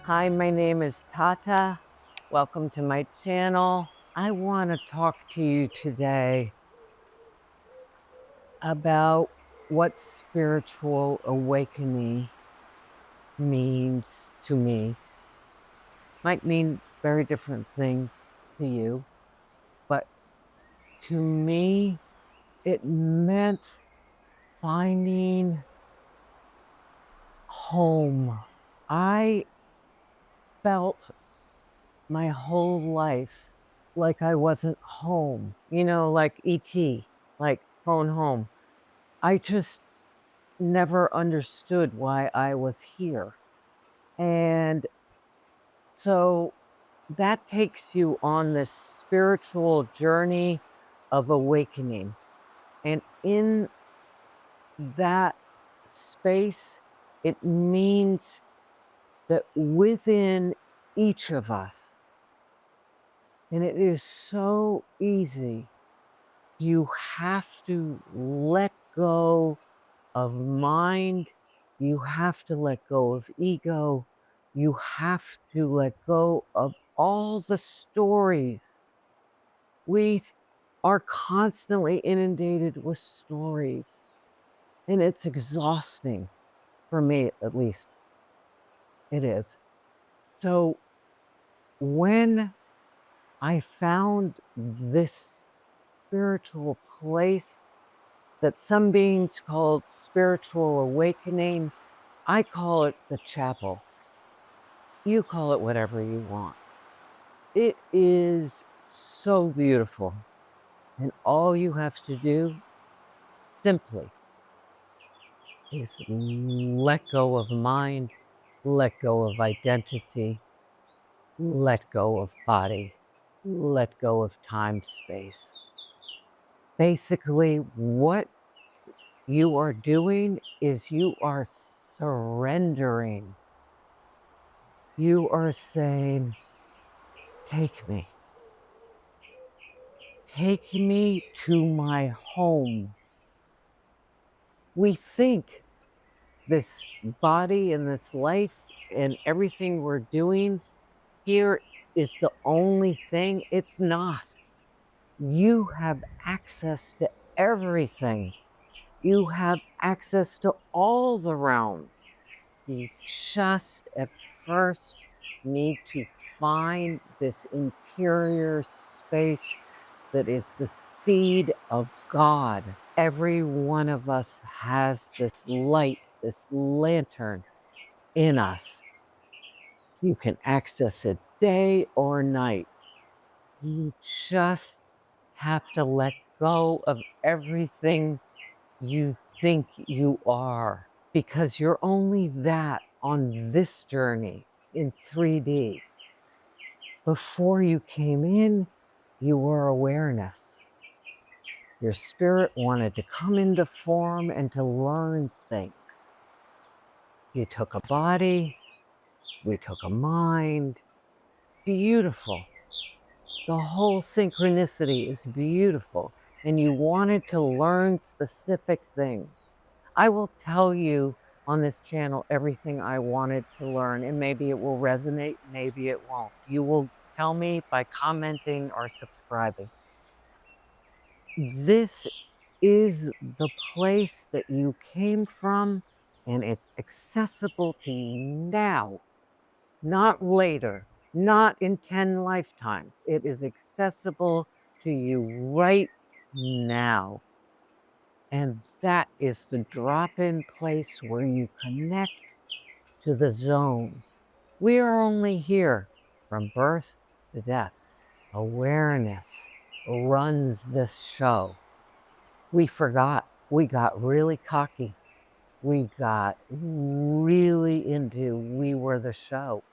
Hi, my name is Tata. Welcome to my channel. I want to talk to you today about what spiritual awakening means to me. Might mean very different thing to you, but to me, it meant finding home. I felt my whole life like I wasn't home, like ET, like phone home. I just never understood why I was here. And so that takes you on this spiritual journey of awakening. And in that space, it means that within each of us, and it is so easy, you have to let go of mind. You have to let go of ego. You have to let go of all the stories. We are constantly inundated with stories, and it's exhausting for me, at least. It is. So when I found this spiritual place that some beings called spiritual awakening, I call it the chapel. You call it whatever you want. It is so beautiful. And all you have to do simply is let go of mind, let go of identity, let go of body, let go of time, space. Basically, what you are doing is you are surrendering. You are saying, take me. Take me to my home. We think this body and this life and everything we're doing here is the only thing. It's not. You have access to everything. You have access to all the realms. You just at first need to find this interior space that is the seed of God. Every one of us has this light, this lantern in us. You can access it day or night. You just have to let go of everything you think you are, because you're only that on this journey in 3D. Before you came in, you were awareness. Your spirit wanted to come into form and to learn things. You took a body, we took a mind. Beautiful. The whole synchronicity is beautiful. And you wanted to learn specific things. I will tell you on this channel everything I wanted to learn, and maybe it will resonate, maybe it won't. You will tell me by commenting or subscribing. This is the place that you came from, and it's accessible to you now, not later, not in 10 lifetimes. It is accessible to you right now. And that is the drop-in place where you connect to the zone. We are only here from birth to death. Awareness runs this show. We forgot. We got really cocky. We got really into we were the show.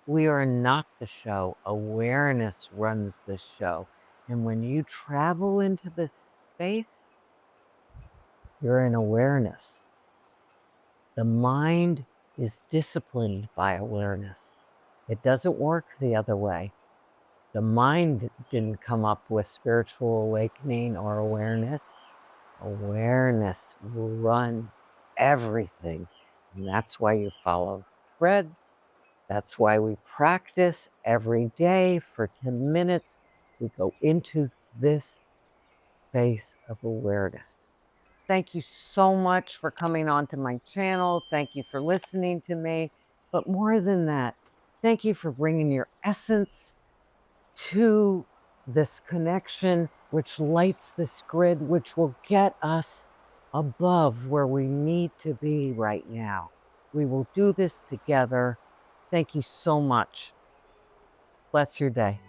We are not the show. Awareness runs the show. And when you travel into this space, you're in awareness. The mind is disciplined by awareness. It doesn't work the other way. The mind didn't come up with spiritual awakening or awareness. Awareness runs everything. And that's why you follow spreads. That's why we practice every day for 10 minutes. We go into this space of awareness. Thank you so much for coming onto my channel. Thank you for listening to me. But more than that, thank you for bringing your essence to this connection, which lights this grid, which will get us above where we need to be right now. We will do this together. Thank you so much. Bless your day.